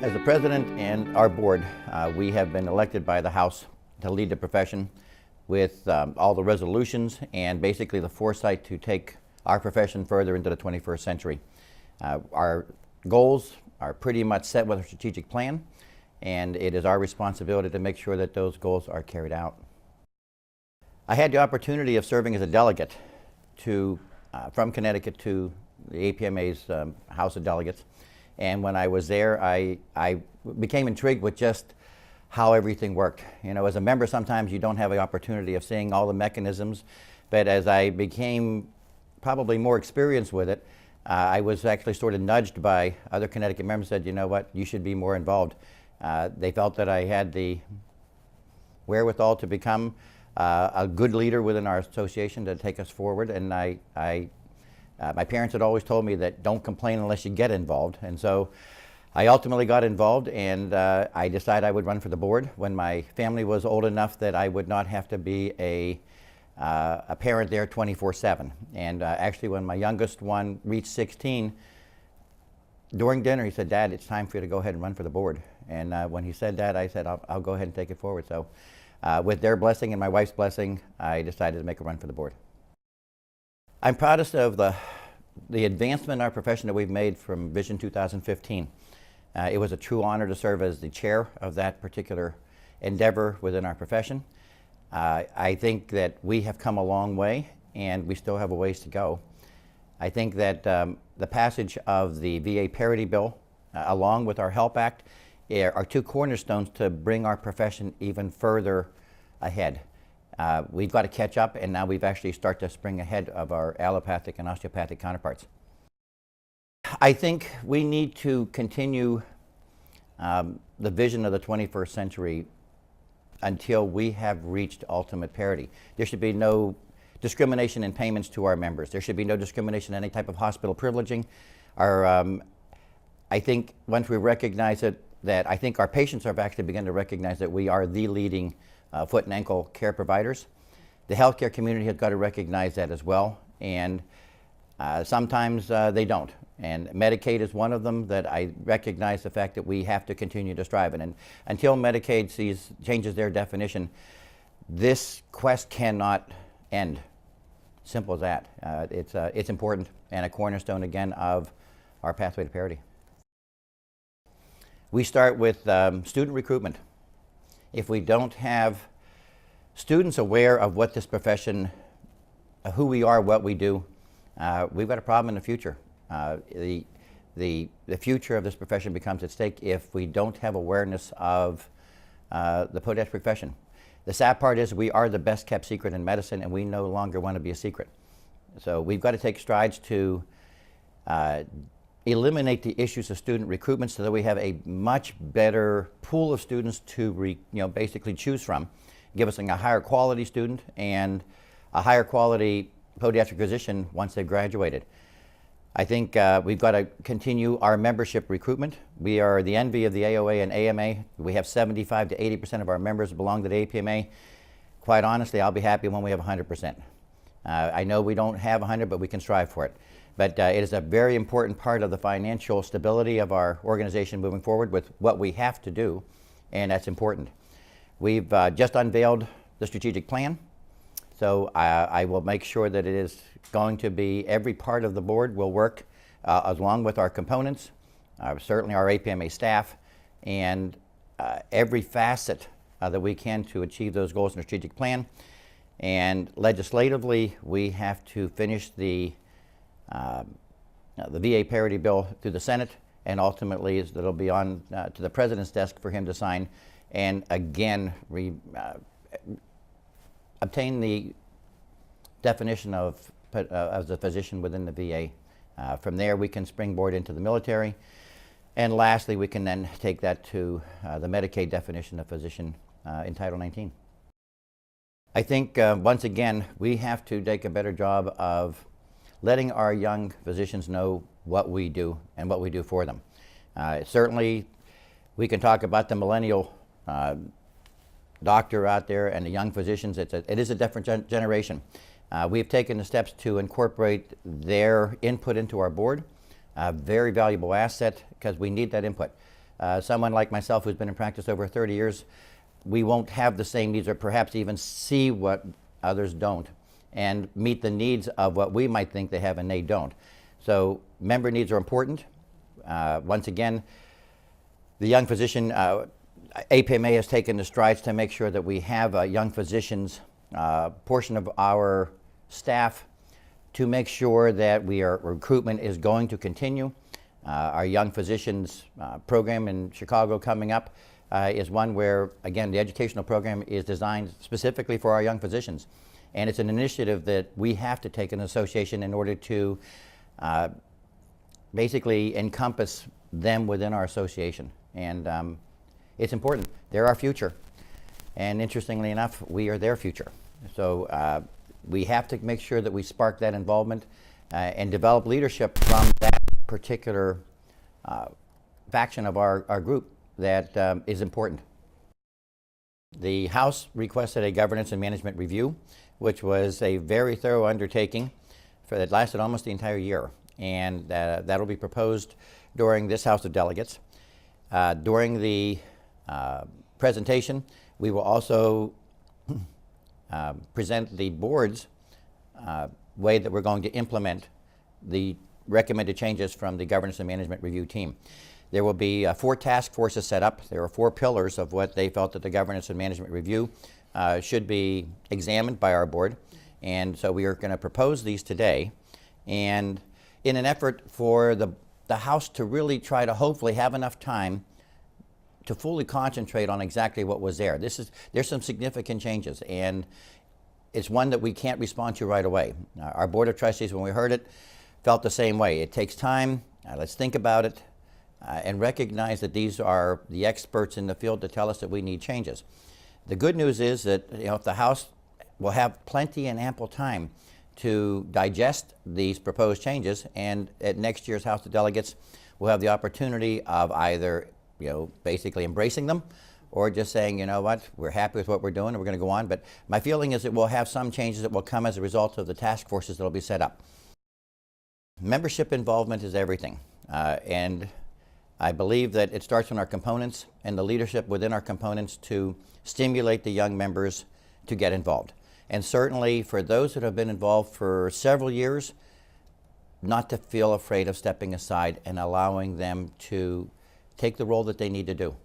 As the president and our board, we have been elected by the House to lead the profession with all the resolutions and basically the foresight to take our profession further into the 21st century. Our goals are pretty much set with a strategic plan, and it is our responsibility to make sure that those goals are carried out. I had the opportunity of serving as a delegate to, from Connecticut to the APMA's House of Delegates. And when I was there, I became intrigued with just how everything worked. You know, as a member, sometimes you don't have the opportunity of seeing all the mechanisms, but as I became probably more experienced with it, I was actually sort of nudged by other Connecticut members who said, you know what, you should be more involved. They felt that I had the wherewithal to become a good leader within our association to take us forward, and my parents had always told me that don't complain unless you get involved, and so I ultimately got involved, and I decided I would run for the board when my family was old enough that I would not have to be a parent there 24/7. And actually, when my youngest one reached 16, during dinner he said, "Dad, it's time for you to go ahead and run for the board." And when he said that, I said, I'll go ahead and take it forward. So with their blessing and my wife's blessing, I decided to make a run for the board. I'm proudest of the advancement in our profession that we've made from Vision 2015. It was a true honor to serve as the chair of that particular endeavor within our profession. I think that we have come a long way, and we still have a ways to go. I think that the passage of the VA parity bill, along with our HELP Act, are two cornerstones to bring our profession even further ahead. We've got to catch up, and now we've actually started to spring ahead of our allopathic and osteopathic counterparts. I think we need to continue the vision of the 21st century until we have reached ultimate parity. There should be no discrimination in payments to our members. There should be no discrimination in any type of hospital privileging. I think once we recognize it, that I think our patients have actually begun to recognize that we are the leading foot and ankle care providers. The healthcare community has got to recognize that as well, and sometimes they don't. And Medicaid is one of them that I recognize the fact that we have to continue to strive. And until Medicaid changes their definition, this quest cannot end. Simple as that. It's important and a cornerstone again of our pathway to parity. We start with student recruitment. If we don't have students aware of what this profession, who we are, what we do, we've got a problem in the future. The future of this profession becomes at stake if we don't have awareness of the podiatric profession. The sad part is we are the best kept secret in medicine, and we no longer want to be a secret. So we've got to take strides to eliminate the issues of student recruitment so that we have a much better pool of students to basically choose from, give us a higher quality student and a higher quality podiatric physician once they've graduated. I think we've got to continue our membership recruitment. We are the envy of the AOA and AMA. We have 75 to 80% of our members belong to the APMA. Quite honestly, I'll be happy when we have 100%. I know we don't have 100, but we can strive for it. But it is a very important part of the financial stability of our organization moving forward with what we have to do, and that's important. We've just unveiled the strategic plan, so I will make sure that it is going to be every part of the board will work along with our components, certainly our APMA staff, and every facet that we can to achieve those goals in the strategic plan. And legislatively, we have to finish the VA parity bill through the Senate, and ultimately it'll be on to the President's desk for him to sign, and again obtain the definition of as a physician within the VA. From there we can springboard into the military, and lastly we can then take that to the Medicaid definition of physician in Title 19. I think once again we have to take a better job of letting our young physicians know what we do and what we do for them. Certainly, we can talk about the millennial doctor out there and the young physicians. It is a different generation. We've taken the steps to incorporate their input into our board. A very valuable asset because we need that input. someone like myself who's been in practice over 30 years, we won't have the same needs or perhaps even see what others don't and meet the needs of what we might think they have and they don't. So member needs are important. Once again, the young physician, APMA has taken the strides to make sure that we have a young physicians portion of our staff to make sure that recruitment is going to continue. Our young physicians program in Chicago coming up is one where, again, the educational program is designed specifically for our young physicians. And it's an initiative that we have to take an association in order to basically encompass them within our association. And it's important. They're our future. And interestingly enough, we are their future. So we have to make sure that we spark that involvement and develop leadership from that particular faction of our group that is important. The House requested a governance and management review, which was a very thorough undertaking that lasted almost the entire year. And that'll be proposed during this House of Delegates. During the presentation, we will also present the board's way that we're going to implement the recommended changes from the governance and management review team. There will be 4 task forces set up. There are 4 pillars of what they felt that the governance and management review should be examined by our board. And so we are going to propose these today. And in an effort for the House to really try to hopefully have enough time to fully concentrate on exactly what was there. There's some significant changes, and it's one that we can't respond to right away. Our Board of Trustees, when we heard it, felt the same way. It takes time. Let's think about it and recognize that these are the experts in the field to tell us that we need changes. The good news is that if the House will have plenty and ample time to digest these proposed changes, and at next year's House of Delegates, we'll have the opportunity of either basically embracing them or just saying, you know what, we're happy with what we're doing and we're going to go on. But my feeling is that we'll have some changes that will come as a result of the task forces that will be set up. Membership involvement is everything. And I believe that it starts from our components and the leadership within our components to stimulate the young members to get involved. And certainly for those that have been involved for several years, not to feel afraid of stepping aside and allowing them to take the role that they need to do.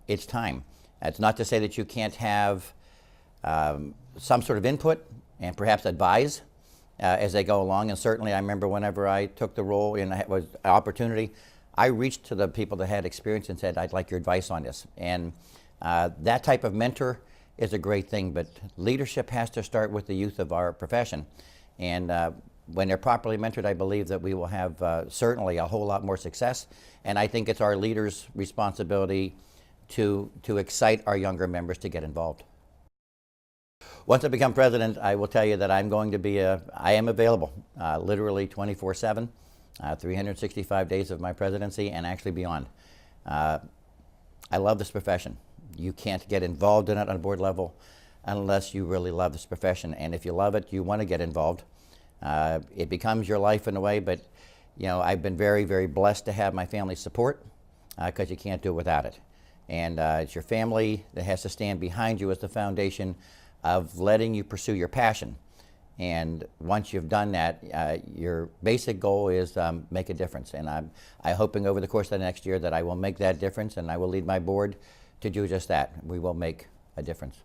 It's time. It's not to say that you can't have some sort of input and perhaps advise as they go along. And certainly I remember whenever I took the role and it was an opportunity, I reached to the people that had experience and said, I'd like your advice on this. And that type of mentor is a great thing, but leadership has to start with the youth of our profession. And when they're properly mentored, I believe that we will have certainly a whole lot more success. And I think it's our leaders' responsibility to excite our younger members to get involved. Once I become president, I will tell you that I'm going to be I am available literally 24/7, 365 days of my presidency and actually beyond. I love this profession. You can't get involved in it on a board level unless you really love this profession. And if you love it, you want to get involved. It becomes your life in a way, but I've been very, very blessed to have my family's support because you can't do it without it. And it's your family that has to stand behind you as the foundation of letting you pursue your passion. And once you've done that, your basic goal is make a difference. And I'm hoping over the course of the next year that I will make that difference, and I will lead my board to do just that. We will make a difference.